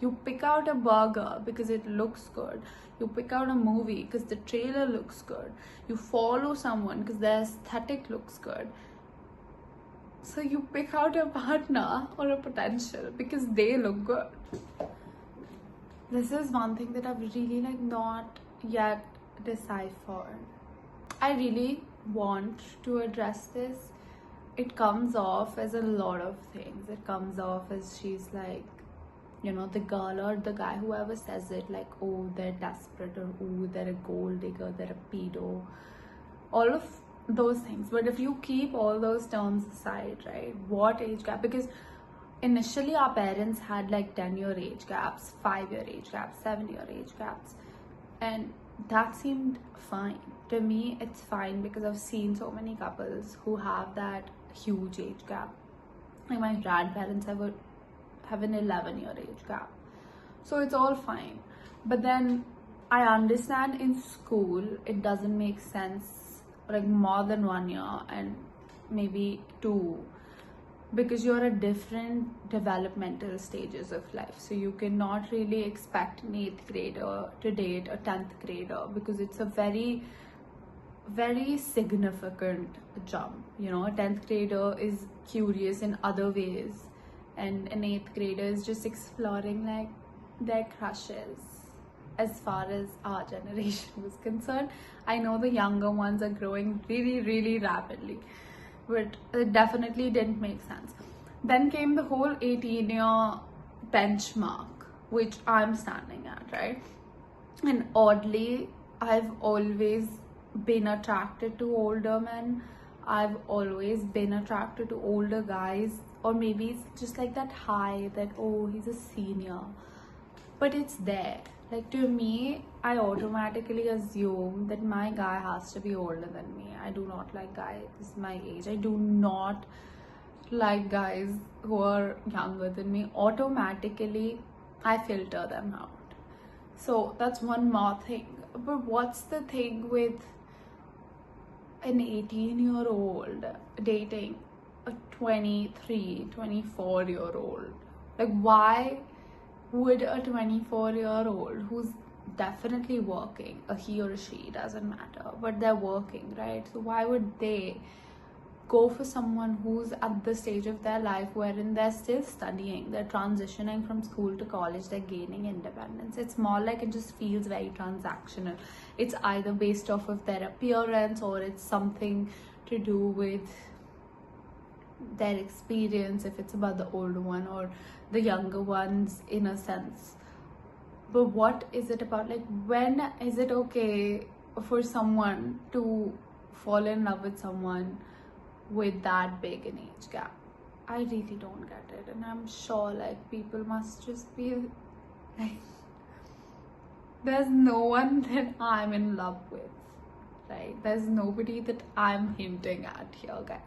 You pick out a burger because it looks good. You pick out a movie because the trailer looks good. You follow someone because their aesthetic looks good. So you pick out a partner or a potential because they look good. This is one thing that I've really not yet deciphered. I really want to address this. It comes off as a lot of things. It comes off as she's like, the girl or the guy, whoever says it, like, oh, they're desperate, or oh, they're a gold digger, they're a pedo, all of those things. But if you keep all those terms aside, right, what age gap? Because initially our parents had like 10-year age gaps, 5-year age gaps, 7-year age gaps, and that seemed fine. To me, it's fine because I've seen so many couples who have that huge age gap. Like my grandparents have an 11-year age gap, so it's all fine. But then I understand in school it doesn't make sense, like more than 1 year and maybe 2, because you're at different developmental stages of life. So you cannot really expect an 8th grader to date a 10th grader, because it's a very significant jump. A 10th grader is curious in other ways, and an 8th grader is just exploring like their crushes. As far as our generation was concerned, I know the younger ones are growing really rapidly, but it definitely didn't make sense. Then came the whole 18-year benchmark, which I'm standing at, right? And oddly, I've always been attracted to older men. I've always been attracted to older guys, or maybe it's just like that high that, oh, he's a senior, but it's there. Like, to me, I automatically assume that my guy has to be older than me. I do not like guys my age. I do not like guys who are younger than me. Automatically, I filter them out. So that's one more thing. But what's the thing with an 18-year-old dating a 23, 24-year-old? Like, why would a 24-year-old who's definitely working, a he or a she, doesn't matter, but they're working, right? So why would they go for someone who's at the stage of their life wherein they're still studying, they're transitioning from school to college, they're gaining independence? It's more like it just feels very transactional. It's either based off of their appearance, or it's something to do with their experience, if it's about the older one or the younger ones, in a sense. But what is it about? Like, when is it okay for someone to fall in love with someone with that big an age gap? I really don't get it. And I'm sure like people must just be like, there's no one that I'm in love with, right? There's nobody that I'm hinting at here, guys.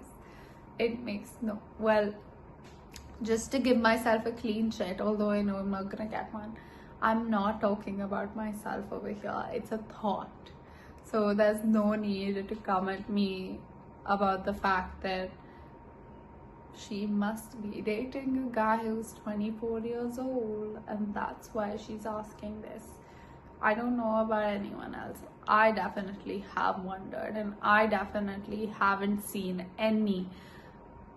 It makes no, well, just to give myself a clean sheet, although I know I'm not gonna get one, I'm not talking about myself over here. It's a thought. So there's no need to come at me about the fact that she must be dating a guy who's 24 years old and that's why she's asking this. I don't know about anyone else. I definitely have wondered, and I definitely haven't seen any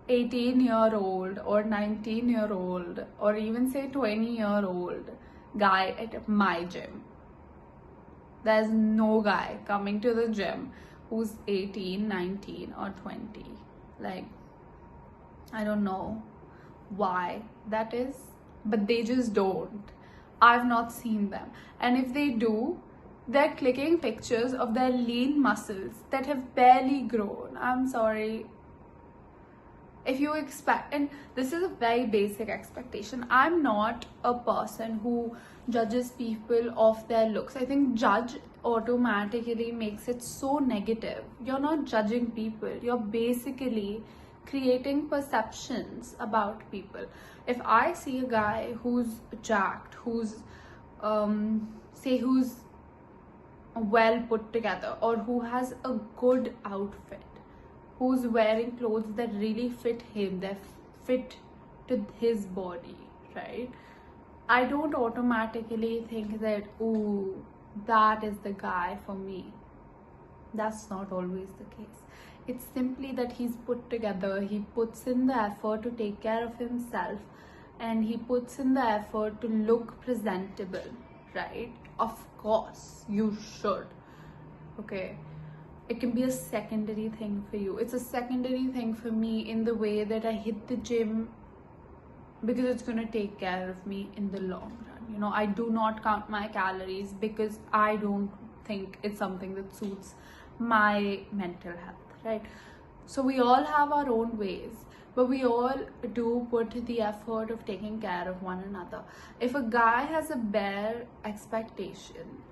18-year-old or 19-year-old or even say 20-year-old guy at my gym. There's no guy coming to the gym who's 18, 19 or 20. Like, I don't know why that is, but they just don't. I've not seen them. And if they do, they're clicking pictures of their lean muscles that have barely grown. I'm sorry. If you expect, and this is a very basic expectation, I'm not a person who judges people off their looks. I think judge automatically makes it so negative. You're not judging people, you're basically creating perceptions about people. If I see a guy who's jacked, who's who's well put together, or who has a good outfit, who's wearing clothes that really fit him, they're fit to his body, right? I don't automatically think that, ooh, that is the guy for me. That's not always the case. It's simply that he's put together, he puts in the effort to take care of himself, and he puts in the effort to look presentable, right? Of course, you should. Okay. It can be a secondary thing for you. It's a secondary thing for me in the way that I hit the gym because it's going to take care of me in the long run. You know, I do not count my calories because I don't think it's something that suits my mental health, right? So we all have our own ways, but we all do put the effort of taking care of one another. If a guy has a bare expectation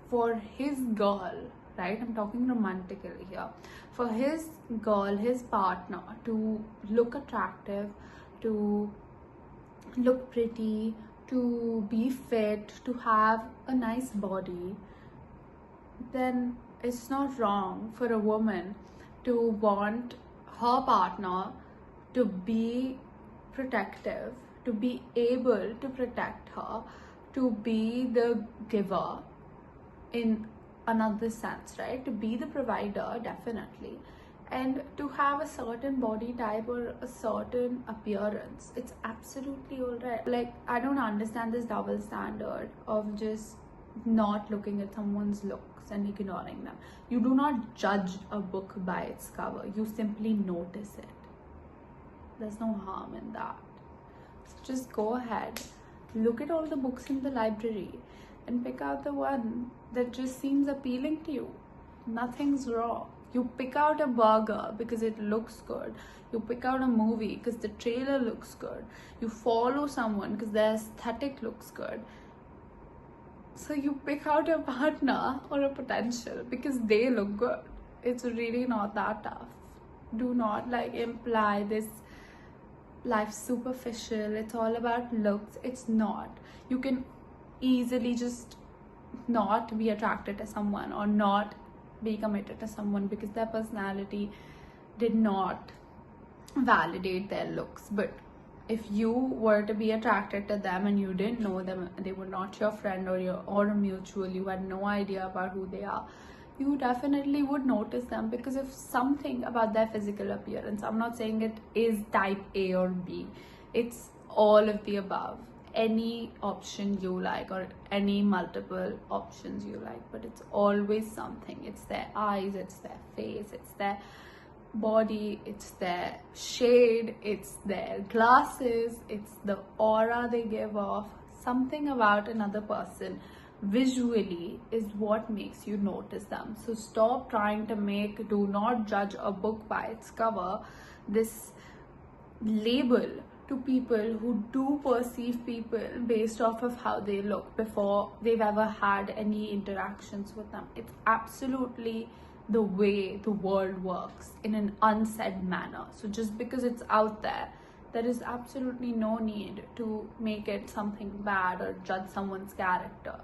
for his girl, right, I'm talking romantically here, for his girl, his partner to look attractive, to look pretty, to be fit, to have a nice body, then it's not wrong for a woman to want her partner to be protective, to be able to protect her, to be the giver in another sense, right? To be the provider, definitely. And to have a certain body type or a certain appearance, it's absolutely all right. Like, I don't understand this double standard of just not looking at someone's looks and ignoring them. You do not judge a book by its cover, you simply notice it. There's no harm in that. So just go ahead, look at all the books in the library and pick out the one that just seems appealing to you. Nothing's wrong. You pick out a burger because it looks good. You pick out a movie because the trailer looks good. You follow someone because their aesthetic looks good. So you pick out a partner or a potential because they look good. It's really not that tough. Do not imply this life's superficial, it's all about looks. It's not. You can easily just not be attracted to someone or not be committed to someone because their personality did not validate their looks. But if you were to be attracted to them and you didn't know them, they were not your friend or a mutual, you had no idea about who they are, you definitely would notice them because of something about their physical appearance. I'm not saying it is type A or B, it's all of the above. Any option you like or any multiple options you like, but it's always something. It's their eyes, it's their face, it's their body, it's their shade, it's their glasses, it's the aura they give off. Something about another person visually is what makes you notice them. So stop trying to do not judge a book by its cover, this label to people who do perceive people based off of how they look before they've ever had any interactions with them. It's absolutely the way the world works in an unsaid manner. So just because it's out there, there is absolutely no need to make it something bad or judge someone's character.